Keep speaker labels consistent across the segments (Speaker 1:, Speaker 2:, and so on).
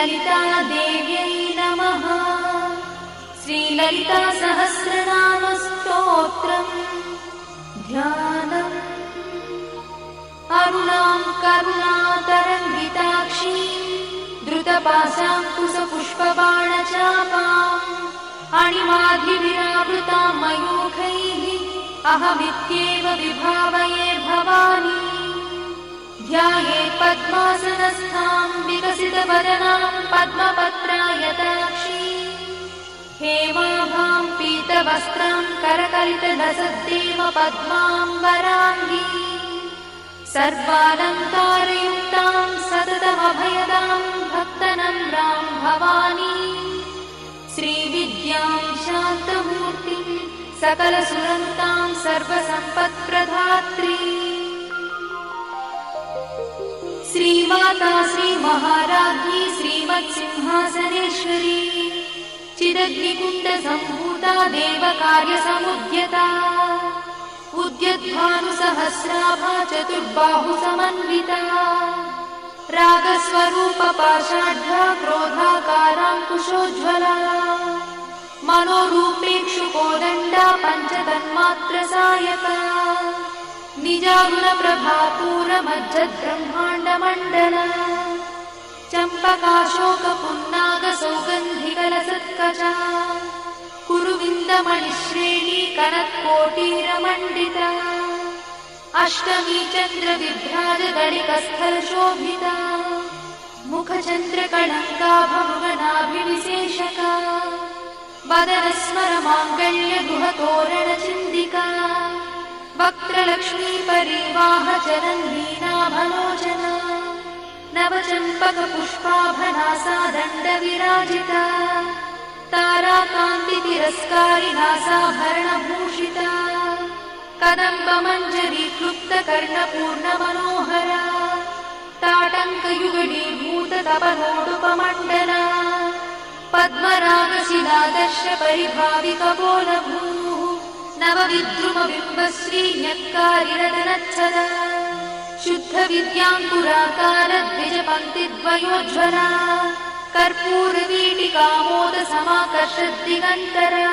Speaker 1: श्रीललितादेव्यै नमः। श्रीललितासहस्रनामस्तोत्रम् ध्यानम्। अरुणां करुणातरङ्गिताक्षीं द्रुतपाशाङ्कुशपुष्पबाणचापाम् अणिमाधिविरावृतां मयूखैः अहमित्येव विभावये भवानी। ध्यायेत् पद्मासनस्थां विकसितवदनां पद्मपत्रायताक्षीं हेमाभां पीतवस्त्रां करकलितलसद्देव पद्माम्बराङ्गी सर्वालङ्कारयुक्तां सततमभयदां भक्तनम्रां भवानी। श्रीविद्यां शान्तमूर्तिं सकलसुरन्तां सर्वसम्पत्प्रदात्री श्रीमाता श्रीमहाराज्ञी श्रीमत्सिंहासनेश्वरी चिदग्निकुण्डसम्भूता देवकार्यसमुद्यता उद्यद्भानुसहस्राभा चतुर्बाहुसमन्विता रागस्वरूपपाषाढ्या क्रोधाकाराङ्कुशोज्ज्वला मनोरूपेक्षुकोदण्डा पञ्चतन्मात्रसायका निजागुणप्रभापूरमज्जद्ब्रह्माण्डमण्डला चम्पकाशोकपुन्नागसौगन्धिकलसत्कचा कुरुविन्दमणिश्रेणी कनत्कोटीरमण्डिता अष्टमी चन्द्रविभ्राजदलिकस्थलशोभिता मुखचन्द्रकलङ्काभमृगनाभिविशेषका वदनस्मरमाङ्गल्यगुहतोरणचिन्दिका वक्त्रलक्ष्मीपरिवाहचरन्नीनाभलोचना नवचम्पकपुष्पाभनासा दण्डविराजिता ताराकान्तितिरस्कारिनासाभरणभूषिता कदम्बमञ्जरीक्लुप्तकर्णपूर्णमनोहरा ताटङ्कयुगलीभूततपनोडुपमण्डला पद्मरागशिलादर्शपरिभाविकपोलभूः नवविद्रुमबिम्बश्रीन्यक्कारिरदनच्छदा शुद्धविद्याङ्कुराकारद्विजपङ्क्तिद्वयोज्ज्वला कर्पूरवीटिकामोदसमाकर्षद्दिगन्तरा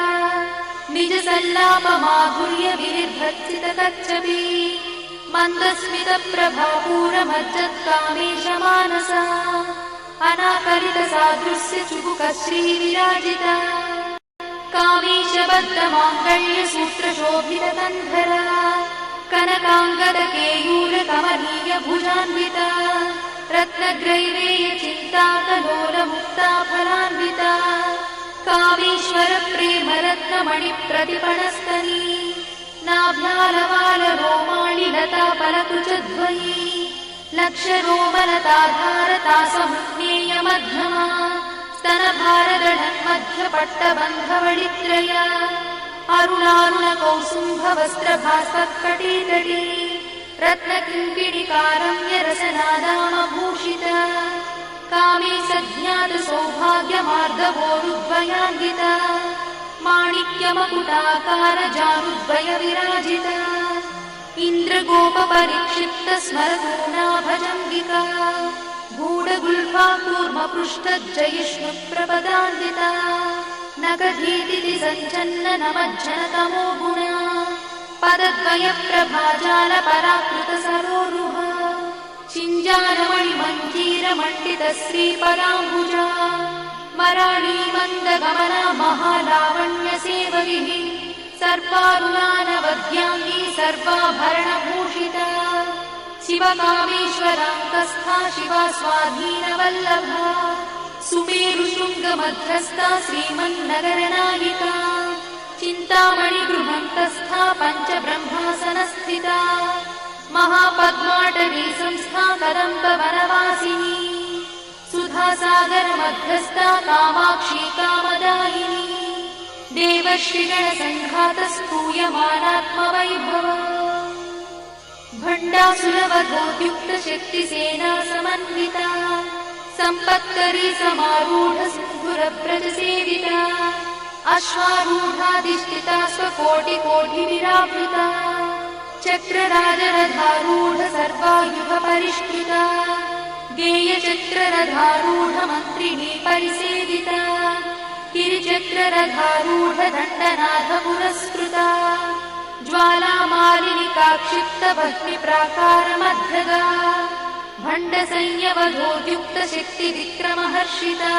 Speaker 1: निजसल्लापमाधुर्यविनिर्भर्सितकच्छपी मन्दस्मितप्रभापूरमज्जत्कामेशमानसा अनाकलितसादृश्यचुबुकश्रीविराजिता कामेशबद्धमाङ्गल्यसूत्रशोभितकन्धरा कनकाङ्गदकेयूरकमनीयभुजान्विता रत्नग्रैवेयचिन्ताकलोलमुक्ताफलान्विता कामेश्वरप्रेमरत्नमणिप्रतिपणस्तनी नाभ्यालवालरोमाणिलताफलकुचद्वयी लक्षरोमलताधारतासमुज्ञेयमध्यमा स्तनभारदढन्मध्यपट्टबन्धवळित्रया अरुणारुणकौसुम्भवस्त्रभास्तत्कटीतटी रत्नकिङ्किणिकारम्यरसनादामभूषिता कामे सज्ञातसौभाग्यमार्दवोरुद्वयान्विता माणिक्यमकुटाकारजानुद्वयविराजिता इन्द्रगोपपरिक्षिप्तस्मरतूनाभजङ्गिका गूढगुल्फा कूर्मपृष्ठज्जयिष्णुप्रपदान्विता नखधीतिथि सञ्चन्ननमज्जनतमो गुणा पदद्वयप्रभाजालपराकृतसरोरुहा चिञ्जानमणिमञ्जीरमण्डितश्रीपदाम्बुजा मराळीमन्दगमना महालावण्यसेवरिः सर्वारुणानवद्याङ्गी सर्वाभरणभूषिता शिवकामेश्वराङ्कस्था शिवा स्वाधीनवल्लभा सुमेरुशृङ्गमध्यस्था श्रीमन्नगरनायिका चिन्तामणिगृहन्तस्था पञ्चब्रह्मासनस्थिता महापद्माटवी संस्था कदम्बवनवासिनी सुधासागरमध्यस्था कामाक्षी कामदायिनी देवश्रीगणसङ्घातस्तूयमानात्मवैभवा भण्डासुरवधोद्युक्तशक्तिसेना समन्विता सम्पत्करी समारूढसिन्धुरव्रजसेविता अश्वारूढाधिष्ठिता स्वकोटिकोटिविरावृता चक्रराजरथारूढ सर्वायुधपरिष्कृता गेयचक्ररथारूढमन्त्रिणी परिसेविता गिरिचक्ररथारूढदण्डनाथ पुरस्कृता ज्वालामालिनिकाक्षिप्तभक्तिप्राकारमध्यगा भण्डसंयवधोद्युक्तशक्तिविक्रमहर्षिता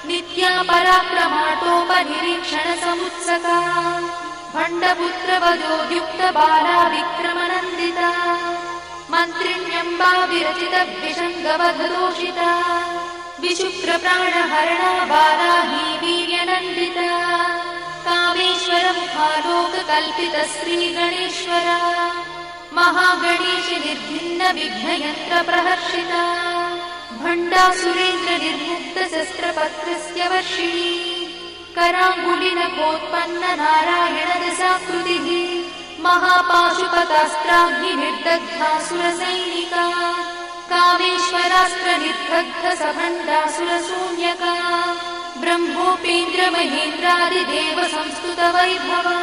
Speaker 1: नित्या पराक्रमाटोपनिरीक्षणसमुत्सका भण्डपुत्रवधोद्युक्तबाला विक्रमनन्दिता मन्त्रिण्यम्बा विरचितविषङ्गवधदोषिता विशुक्रप्राणहरणा बाला हि वीर्यनन्दिता कामेश्वरमुखालोककल्पित श्रीगणेश्वरा महागणेश निर्भिन्न विघ्नयन्त्रप्रहर्षिता भण्डासुरेन्द्र निर्मुक्त शस्त्रपत्रस्य वर्षिणी कराङ्गुलिनखोत्पन्न नारायण दशाकृतिः महापाशुपतास्त्राग्निर्दग्धासुरसैनिका कामेश्वरास्त्र निर्दग्ध सभण्डासुरशून्यका ब्रह्मोपेन्द्र महेन्द्रादिदेव संस्तुत वैभवा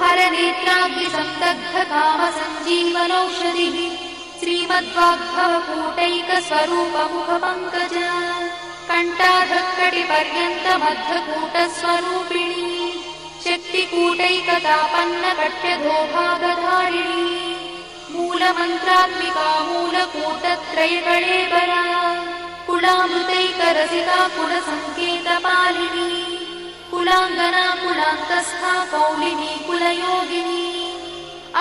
Speaker 1: हरनेत्राग्निसन्दग्ध काम सञ्जीवनौषधिः श्रीमद्वाग्भवकूटैकस्वरूपमुखपङ्कज कण्ठाधक्कटिपर्यन्तमध्वकूटस्वरूपिणी शक्तिकूटैकतापन्नकट्यधोभागधारिणी मूलमन्त्रात्मिका मूलकूटत्रयकळेबरा कुलामृतैकरसिका कुलसङ्केतपालिनी कुलाङ्गना कुलान्तस्था कौलिनी कुलयोगिनी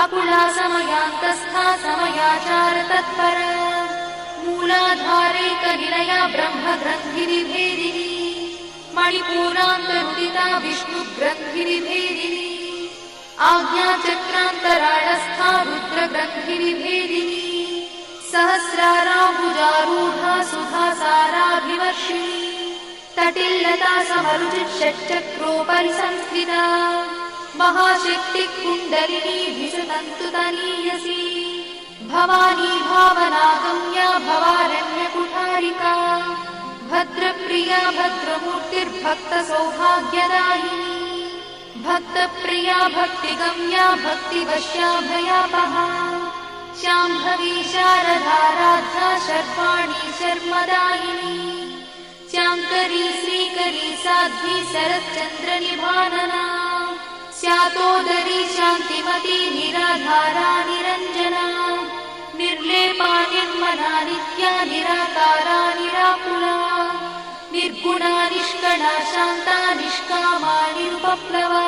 Speaker 1: अकुला समयान्तस्था समयाचार तत्परा मूलाधारैकनिलया ब्रह्मग्रन्थिनिभेदिनी मणिपूरान्तरुदिता विष्णुग्रन्थिनिभेदिनी आज्ञाचक्रान्तराळस्था रुद्रग्रन्थिनिभेदिनी सहस्राराम्बुजारूढा सुधासाराभिवर्षिणी तटिल्लता समरुचिषट्चक्रोपरि संस्थिता महाशक्तिकुण्डलिनी विशतन्तुतनीयसी भवानी भावनागम्या भवारण्यकुठारिका भद्रप्रिया भद्रमूर्तिर्भक्तसौभाग्यदायिनी भक्तप्रिया भक्तिगम्या भक्तिवश्याभयापहा शाम्भवी शारदाराध्या शर्वाणी शर्मदायिनी शाङ्करी श्रीकरी साध्वी शरच्चन्द्रनिभानना स्यातोदरी शान्तिमती निराधारा निरञ्जना निर्लेपा निर्मला नित्या निराकारा निराकुला निर्गुणा निष्कणा शान्ता निष्कामा निरुपप्लवा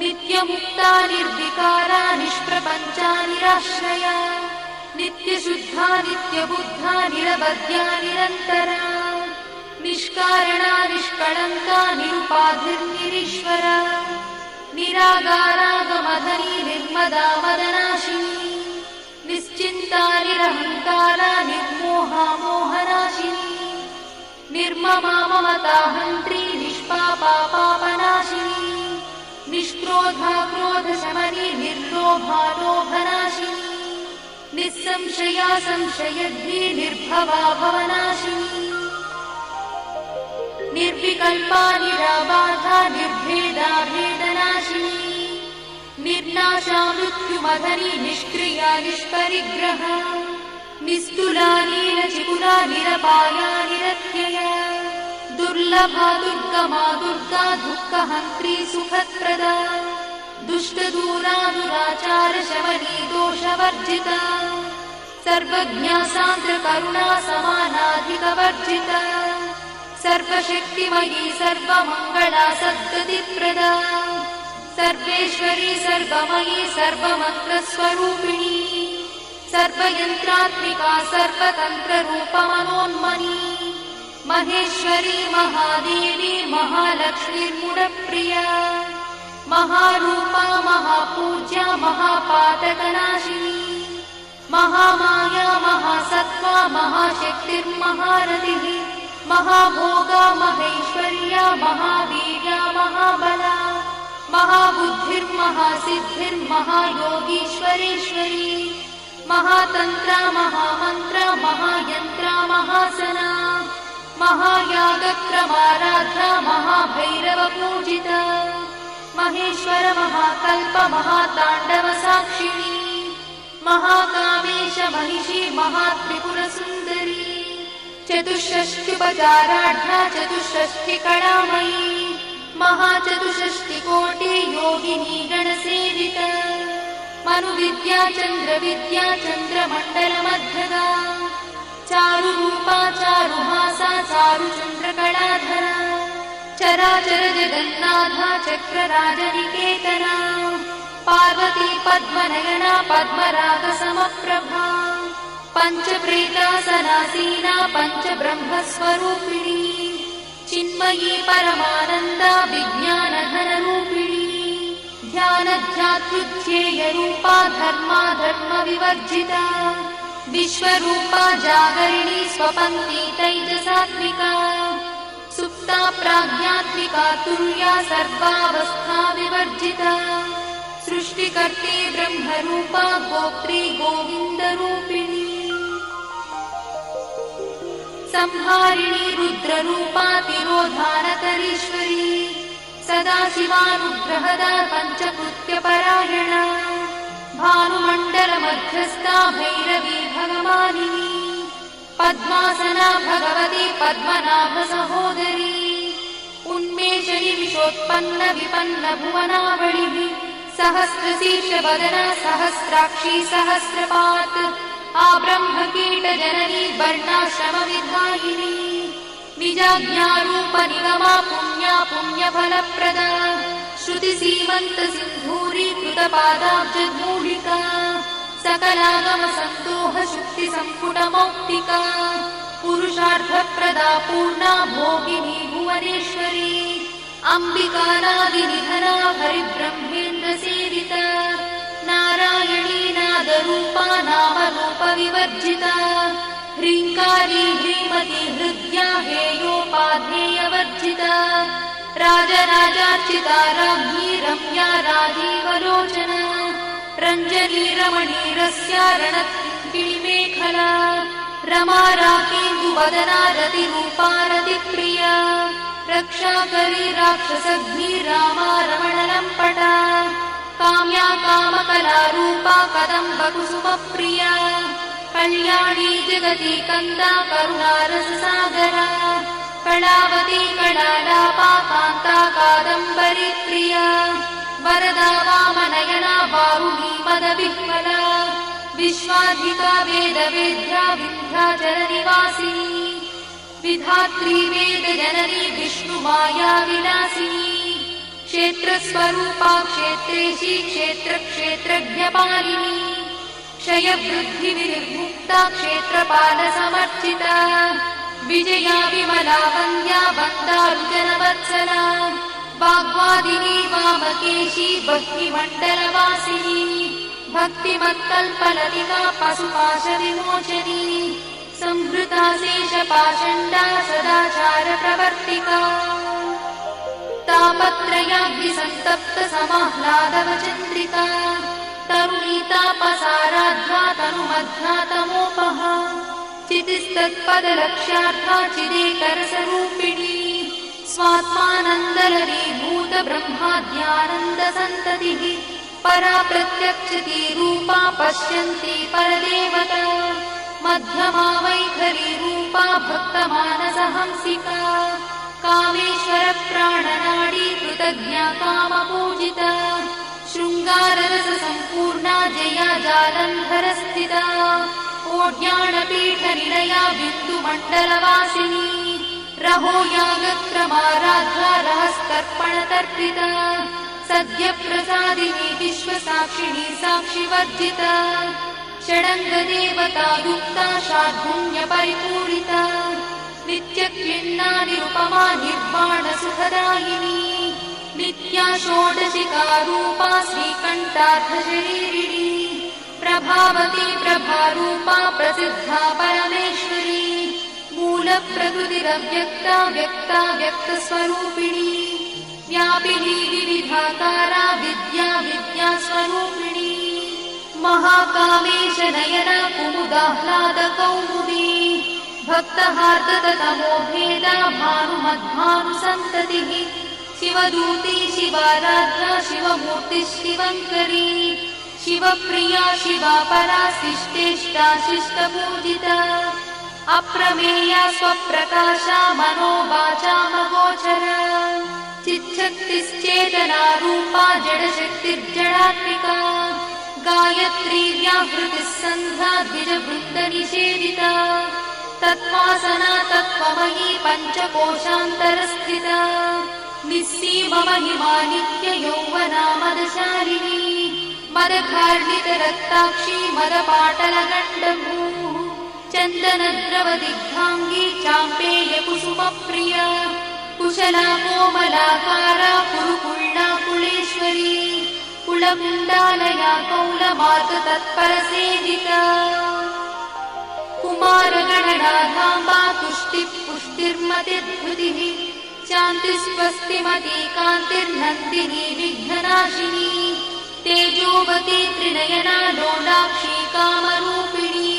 Speaker 1: नित्यमुक्ता निर्विकारा निष्प्रपञ्चा निराश्रया नित्यशुद्धा नित्यबुद्धा निरवध्या निरन्तरा निष्कारणा निष्कळङ्का निरुपाधिर्निरीश्वरा निरागारागमधनी निर्मदा मदनाशिनी निश्चिन्ता निरहङ्कारा निर्मोहा मोहनाशिनी निर्ममा ममताहन्त्री निष्पापा पापनाशिनी निष्क्रोधा क्रोधशमनी निर्लोभा लोभनाशिनी निस्संशया संशयद्धि निर्भवा भवनाशिनी निर्विकल्पा निराबाधा निर्भेदा भेदनाशिनी निर्नाशा मृत्युमधनी निष्क्रिया निष्परिग्रहा निस्तुला नीलचिकुला निरपाया निरत्यया दुर्लभा दुर्गमा दुर्गा दुःखहन्त्री सुखप्रदा दुष्टदूरा दुराचार शमनी दोषवर्जिता सर्वज्ञा सान्द्रकरुणा समानाधिकवर्जिता सर्वशक्तिमयी सर्वमङ्गला सद्गतिप्रदा सर्वेश्वरी सर्वमयी सर्वमन्त्रस्वरूपिणी सर्वयन्त्रात्मिका सर्वतन्त्ररूपमनोन्मनी महेश्वरी महादेवी महालक्ष्मीर्मुडप्रिया महारूपा महापूज्या महापातकनाशिनी महामाया महासत्त्वा महाशक्तिर्महारथिः महाभोगा महेश्वर्या महावीर्या महाबला महाबुद्धिर्महासिद्धिर्महायोगीश्वरेश्वरी महातन्त्रा महामन्त्रा महायन्त्रा महासना महायागक्रमाराध्या महाभैरवपूजिता महेश्वर महाकल्प महाताण्डव साक्षिणी महाकामेश महिषी महात्रिपुरसुन्दरी चतुष्षष्ट्युपचाराढ्या चतुष्षष्टिकलामयी महाचतुष्षष्टिकोटि योगिनी गणसेविता मनुविद्या चन्द्रविद्या चन्द्रमण्डलमध्यगा चारुरूपा चारुहासा चारुचन्द्रकलाधरा चराचर जगन्नाथा चक्रराजनिकेतना पार्वती पद्मनयना पद्मरागसमप्रभा पञ्चप्रेतासनासीना पञ्चब्रह्मस्वरूपिणी चिन्मयी परमानन्दा विज्ञानघनरूपिणी ध्यानध्यातृध्येयरूपा धर्माधर्मविवर्जिता विश्वरूपा जागरिणी स्वपन्ती तैजसात्मिका सुप्ता प्राज्ञात्मिका तुर्या सर्वावस्था विवर्जिता सृष्टिकर्त्री ब्रह्मरूपा गोत्री गोविन्दरूपिणी संहारिणी रुद्ररूपा तिरोधानकरीश्वरी सदाशिवानुग्रहदा पञ्चकृत्यपरायणा भानुमण्डलमध्यस्था भैरवी भगवानिनी पद्मासना भगवती पद्मनाभसहोदरी उन्मेषणि विशोत्पन्न विपन्न भुवनावलिः सहस्रशीर्षवदना सहस्राक्षी सहस्रपात् आब्रह्मकीटजननी वर्णाश्रमविधायिनी निजाज्ञारूपनिगमा पुण्या पुण्यफलप्रदा श्रुतिसीमन्तसिन्धूरीकृतपादाब्जधूलिका सकलागमसन्दोहशुक्तिसम्पुटमौक्तिका पुरुषार्थप्रदा पूर्णा भोगिनी भुवनेश्वरी अम्बिकानादिनिधना हरिब्रह्मेन्द्रसेविता नारायणी नादरूपा नामरूपविवर्जिता ह्रीङ्कारी ह्रीमती हृद्या हेयोपाधेयवर्जिता राजराजार्चिता राज्ञी रम्या राजीवलोचना रञ्जनी रमणीरस्या रणत्किणिमेखला रमा राकेन्दुवदना रतिरूपा रतिप्रिया रक्षाकरी राक्षसघ्नी रामा रमणलम्पटा काम्या कामकलारूपा कदम्बकुसुमप्रिया कल्याणी जगती कन्दा करुणारससागरा कलावती कलालापा कान्ता कादम्बरी प्रिया वरदा वामनयना वारुणी मदविह्वला विश्वाधिका वेदवेद्या विन्ध्याचलनिवासिनी विधात्री वेदजननी विष्णुमाया विलासिनी क्षेत्रस्वरूपा क्षेत्रेशी क्षेत्रक्षेत्रज्ञपालिनी क्षयवृद्धिविनिर्मुक्ता क्षेत्रपालसमर्चिता विजया विमला वन्द्या वन्दारुजनवत्सला वाग्वादिनी वामकेशी भक्तिमण्डलवासिनी भक्तिमत्कल्पलतिका पशुपाशविमोचनी संहृता शेषपाषण्डा सदाचारप्रवर्तिका तापत्रयाग्निसन्तप्त समाह्लादवचन्द्रिका तरुणीतापसाराध्या तनुमध्या तमोपहा चितिस्तत्पदलक्ष्यार्था चिदेकरसरूपिणी स्वात्मानन्दलरीभूत ब्रह्माद्यानन्दसन्ततिः परा प्रत्यक्षती रूपा पश्यन्ती परदेवता मध्यमा वैखरी रूपा भक्तमानसहंसिका कामेश्वर प्राणनाडी कृतज्ञा कामपूजिता शृङ्गाररस सम्पूर्णा जया जालन्धरस्थिता ओड्याणपीठनिलया बिन्दुमण्डलवासिनी रहो यागक्रमाराध्या रहस्तर्पणतर्पिता सद्यप्रसादिनी विश्वसाक्षिणी साक्षिवर्जिता षडङ्गदेवता युक्ता शार्दूल्यपरिपूरिता नित्यक्लिन्ना निरुपमा निर्वाणसुखदायिनी नित्या षोडशिकारूपा श्रीकण्ठार्थशरीरिणी प्रभावती प्रभारूपा प्रसिद्धा परमेश्वरी मूलप्रकृतिरव्यक्ता व्यक्ता व्यक्तस्वरूपिणी व्यापिनी विविधाकारा विद्या विद्यास्वरूपिणी महाकामेश नयना कुमुदाह्लादकौमुदी भक्तहार्दतमो भेदा भानुमद्भानुसन्ततिः शिवदूती शिवाराध्या शिवमूर्तिः शिवङ्करी शिवप्रिया शिवा परा शिष्टेष्टा शिष्टपूजिता अप्रमेया स्वप्रकाशा मनोवाचामगोचरा चिच्छक्तिश्चेतना रूपा जडशक्तिर्जडात्मिका गायत्री व्याहृतिः सन्ध्या द्विजवृन्दनिषेविता तत्त्वासना तत्त्वमयी पञ्चकोशान्तरस्थिता निस्सीममहिमा नित्ययौवना मदशालिनी मदघार्णितरक्ताक्षी मदपाटलगण्डभूः चन्दनद्रवदिग्धाङ्गी चाम्पेयकुसुमप्रिया कुशला कोमलाकारा कुरुकुल्ला कुलेश्वरी कुलकुण्डालया कौलमार्गतत्परसेविता कुमारगणनाधाम्बा तुष्टिः पुष्टिर्मतिर्धृतिः शान्तिस्वस्तिमती कान्तिर्नन्दिनी विघ्ननाशिनी तेजोवती त्रिनयना लोलाक्षी कामरूपिणी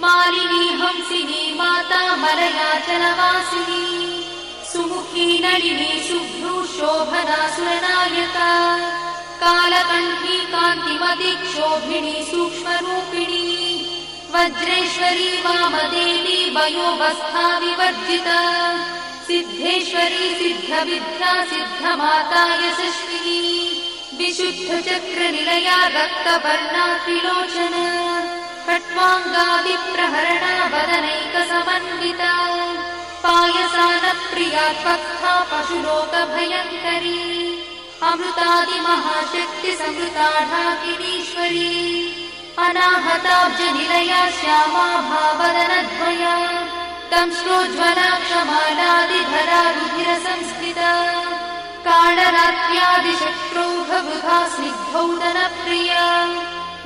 Speaker 1: मालिनी हंसिनी माता मलयाचलवासिनी सुमुखी नलिनी शुभ्रू शोभना सुरनायका कालकण्ठी कान्तिमती क्षोभिणी सूक्ष्मरूपिणी वज्रेश्वरी वामदेवी वयोवस्था विवर्जिता सिद्धेश्वरी सिद्धविद्या सिद्धमाता यशस्विनी विशुद्धचक्रनिलया रक्तवर्णा त्रिलोचना खट्वाङ्गादिप्रहरणा वदनैकसमन्विता पायसानप्रिया त्वक्था पशुलोकभयङ्करी अमृतादिमहाशक्तिसमृता ढाकिनीश्वरी अनाहताब्जनिलया श्यामा भावदनद्वया दंश्रोज्ज्वला क्षमालादिधरा रुधिरसंस्थिता कालरात्र्यादिशक्रोभवृथा स्निग्धौदनप्रिया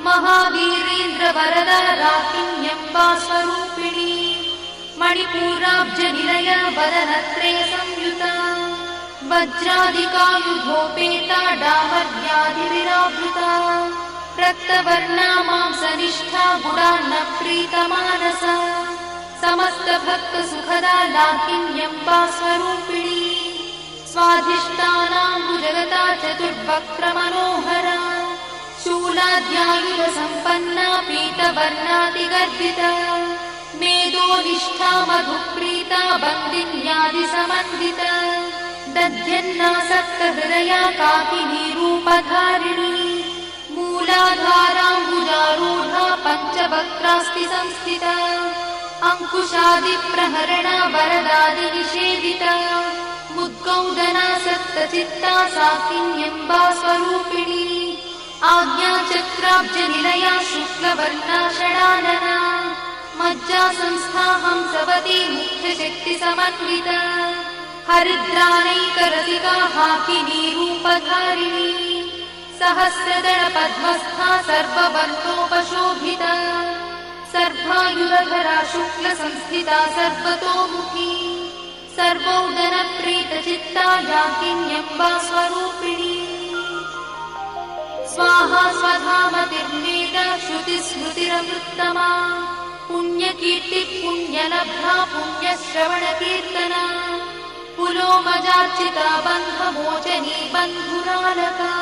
Speaker 1: महावीरेन्द्रवरदा राकिन्यम्बा स्वरूपिणी मणिपूराब्जनिलया वदनत्रयसंयुता वज्रादिकायुधोपेता डामर्यादिविरावृता रक्तवर्णा मांसनिष्ठा गुडान्नप्रीतमानसा समस्तभक्तसुखदा लाकिन्यम्बा स्वरूपिणी स्वाधिष्ठानाम्बुजगता चतुर्वक्त्रमनोहरा शूलाद्यायुधसम्पन्ना पीतवर्णातिगर्भिता मेधोनिष्ठा मधुप्रीता बन्दिन्यादिसमन्विता दध्यन्नासक्तहृदया काकिनी रूपधारिणी मूलाधाराम्बुजारूढा पञ्चवक्त्रास्ति संस्थिता अङ्कुशादिप्रहरणा वरदादिनिषेविता मुद्गौदना सप्तचित्ता साकिन्यम्बा स्वरूपिणी आज्ञाचक्राब्जनिलया शुक्लवर्णा षडानना मज्जा संस्था हंसवती मुख्यशक्तिसमन्विता हरिद्रानैकरसिका हाकिनी रूपधारिणी सहस्रदलपद्मस्था सर्ववर्णोपशोभिता सर्वायुधधरा शुक्लसंस्थिता सर्वतोमुखी सर्वोदनप्रीतचित्ता याकिन्यम्बा स्वरूपिणी स्वाहा स्वधामतिर्मेधा श्रुतिस्मृतिरमृत्तमा पुण्यकीर्तिः पुण्यलब्धा पुण्यश्रवणकीर्तना पुलोमजार्चिता बन्धमोचनी बन्धुरालका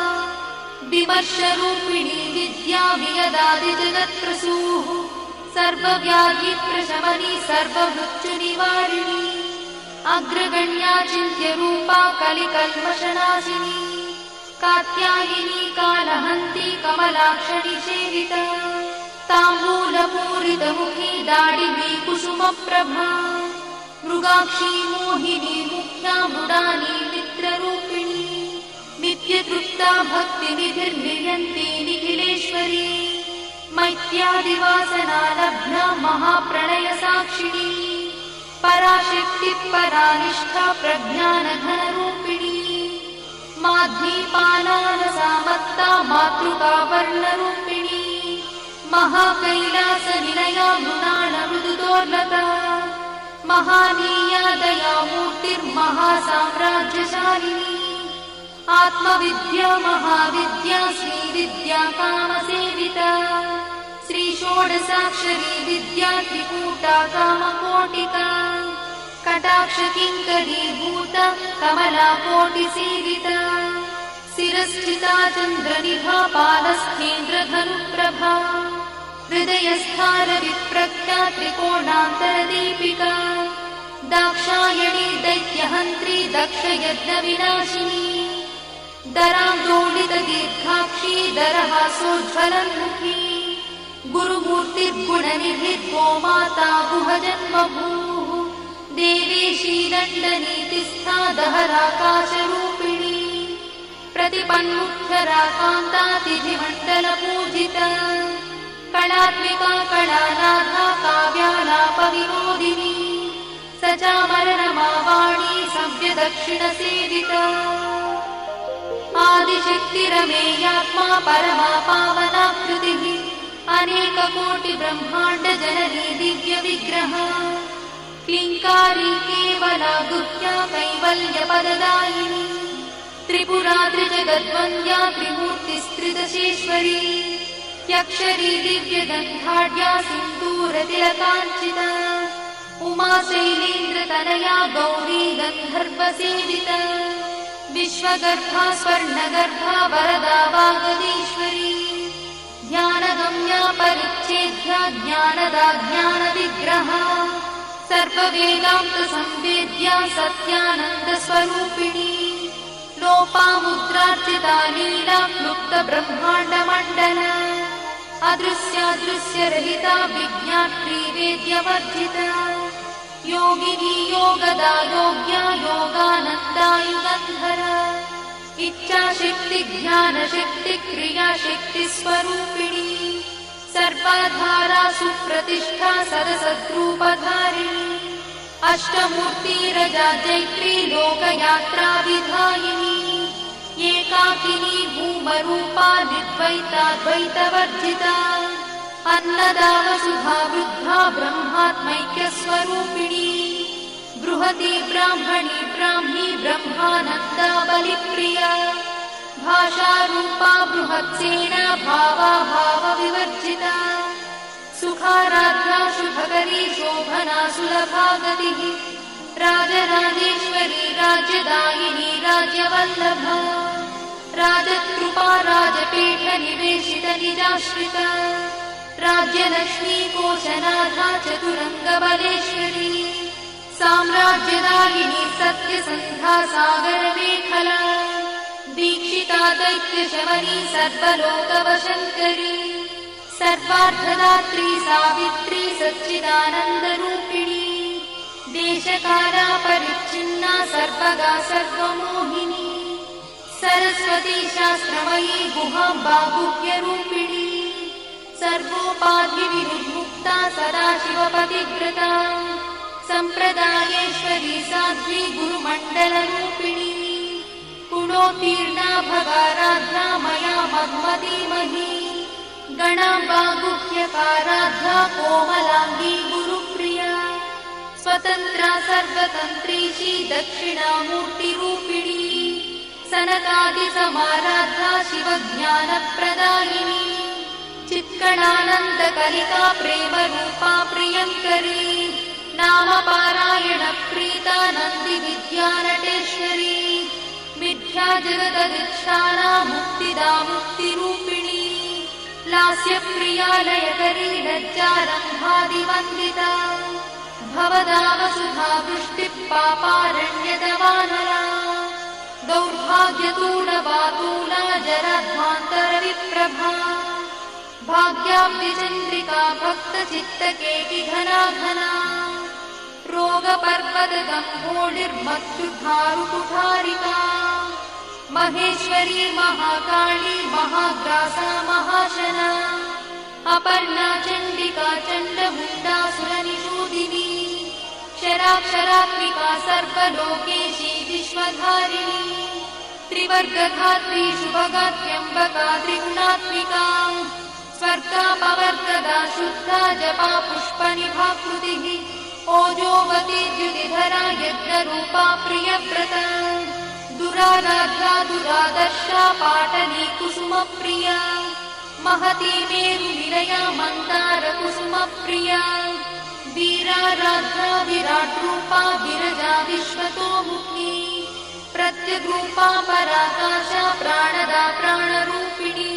Speaker 1: विमर्शरूपिणी विद्या वियदादिजगत्प्रसूः सर्वव्याधिप्रशमनी सर्वमृत्युनिवारिणी अग्रगण्या चिन्त्यरूपा कलिकल्मषनाशिनी कात्यायिनी कालहन्ती कमलाक्षणी सेविता ताम्बूलपूरितमुखी दाडिनी कुसुमप्रभा मृगाक्षी मोहिनी मुख्या मृडानी मित्ररूपिणी नित्यतृप्ता भक्तिनिधिर्निर्यन्ती निखिलेश्वरी मैत्यादिवासना लब्धा महाप्रणयसाक्षिणी पराशक्तिः परानिष्ठा प्रज्ञानघनरूपिणी माध्वीपालानसामत्ता मातृका वर्णरूपिणी महाकैलासनिलया मृणालमृदुदोर्लता महानीया दयामूर्तिर्महासाम्राज्यशालिनी आत्मविद्या महाविद्या श्रीविद्या कामसेविता श्रीषोडशाक्षरी विद्या त्रिकूटा कामकोटिका कटाक्षकिङ्करीभूता कमलाकोटिसेविता शिरस्थिता चन्द्रनिभा पालस्थेन्द्रधनुप्रभा हृदयस्थानविप्रख्या त्रिकोणान्तरदीपिका दाक्षायणी दैत्यहन्त्री दक्षयज्ञविनाशिनी दरान्दोलितदीर्घाक्षी दरहासोज्ज्वलन्मुखी गुरुमूर्तिर्गुणनिधि गोमाता गुहजन्मभूः देवेशी दण्डनीतिस्था दहराकाशरूपिणी प्रतिपन्मुख्यराकान्तातिथिमण्डलपूजिता कलात्मिका कलानाथा काव्यालापविनोदिनी सचामररमावाणी सव्यदक्षिणसेविता आदिशक्तिरमेयात्मा परमा पावनाकृतिः अनेककोटिब्रह्माण्डजननी दिव्यविग्रह क्लिङ्कारी केवला गुह्या कैवल्यपददायिनी त्रिपुरा त्रिजगद्वन्द्या त्रिमूर्तिस्त्रिदशेश्वरी यक्षरी दिव्यगन्धाढ्या सिन्दूरतिलकाञ्चिता उमा शैलेन्द्रतनया गौरी गन्धर्वसेविता विश्वगर्भा स्वर्णगर्भा वरदा वागदीश्वरी ध्यानगम्या परिच्छेद्या ज्ञानदा ज्ञानविग्रहा सर्ववेदान्तसंवेद्या सत्यानन्दस्वरूपिणी लोपामुद्रार्चिता लीला क्लुप्तब्रह्माण्डमण्डला अदृश्यादृश्यरहिता विज्ञात्री वेद्यवर्जिता योगिनी योगदा योग्या योगानन्दा युगन्धरा इच्छाशक्ति ज्ञानशक्ति क्रियाशक्तिस्वरूपिणी सर्वाधारा सुप्रतिष्ठा सदसद्रूपधारिणी अष्टमूर्तिरजा जैत्री लोकयात्रा विधायिनी एकाकिनी भूमरूपा निर्द्वैताद्वैतवर्जिता अन्नदा वसुधा वृद्धा ब्रह्मात्मैक्यस्वरूपिणी बृहती ब्राह्मणी ब्राह्मी ब्रह्मानन्दा बलिप्रिया भाषारूपा बृहत्सेना भावा भावविवर्जिता सुखाराध्या शुभकरी शोभना सुलभा गतिः राजराजेश्वरी राज्यदायिनी राज्यवल्लभा राजकृपा राजपीठ निवेशित निजाश्रिता राज्यलक्ष्मी कोशनाथा चतुरङ्गबलेश्वरी साम्राज्यदायिनी सत्यसन्धा सागरमेखला दीक्षिता दैत्यशमनी सर्वलोकवशङ्करी सर्वार्थदात्री सावित्री सच्चिदानन्दरूपिणी देशकाला परिच्छिन्ना सर्वगा सर्वमोहिनी सरस्वती शास्त्रमयी गुहाम्बा गुह्यरूपिणी सर्वोपाधिविनिर्मुक्ता सदाशिवपतिव्रता सम्प्रदायेश्वरी साध्वी गुरुमण्डलरूपिणी गुणोत्तीर्णा भगाराध्या मया मध्वतीमही गणाम्बा गुह्यकाराध्या कोमलाङ्गी गुरुप्रिया स्वतन्त्रा सर्वतन्त्रीशी दक्षिणामूर्तिरूपिणी सनकादिसमाराध्या शिवज्ञानप्रदायिनी चित्कणानन्दकलिका प्रेमरूपा प्रियङ्करी नामपारायणप्रीता नन्दिविद्यानटेश्वरी मिथ्या जगदधिष्ठाना मुक्तिदा मुक्तिरूपिणी लास्यप्रिया लयकरी लज्जारम्भादिवन्दिता भवदा वसुधा वृष्टिः पापारण्यदवानला दौर्भाग्यतूलवातूला जराध्वान्तरविप्रभा भाग्याब्धिचन्द्रिका भक्तचित्तकेति घना घना रोगपर्वतगम्भोलिर्मत्युद्धारुकुठारिका महेश्वरी महाकाली महाग्रासा महाशना अपर्णा चण्डिका चण्डमुण्डासुरनिषूदिनी क्षराक्षरात्मिका सर्वलोकेशी विश्वधारिणी त्रिवर्गधात्री शुभगात्र्यम्बका त्रिगुणात्मिका स्वर्गापवर्गदा शुद्धा जपा पुष्पनिभाकृतिः ओजोवती द्युतिधरा यज्ञरूपा प्रियव्रता दुराराध्या दुरादर्शा पाटली कुसुमप्रिया महती मेरुनिलया मन्दारकुसुमप्रिया वीराराध्या विराट्रूपा विरजा विश्वतोमुखी प्रत्यग्रूपा पराकाशा प्राणदा प्राणरूपिणी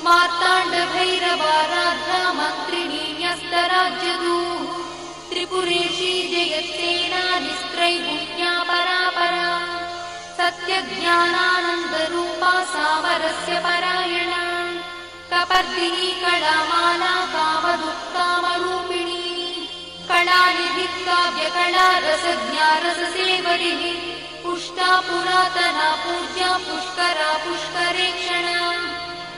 Speaker 1: मार्ताण्डभैरवाराध्या मन्त्रिणी न्यस्तराज्यदूः त्रिपुरेशी जयत्सेना निस्त्रैगुण्या परापरा सत्यज्ञानानन्दरूपा सामरस्य परायणा कपर्दिनी कलामाला कामदुःकामरूपिणी कलानिधिः काव्यकला रसज्ञा रससेवरिः पुष्टा पुरातना पूज्या पुष्करा पुष्करेक्षणा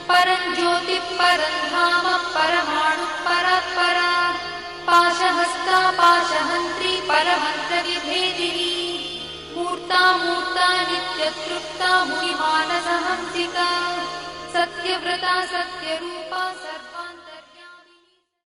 Speaker 1: परं ज्योतिः परं धाम परमाणुः परात्परा पाशहस्ता पाशहन्त्री परमन्त्रविभेदिनी मूर्ता मूर्ता नित्यतृप्ता मुनिमानसहंसिका सत्यव्रता सत्यरूपा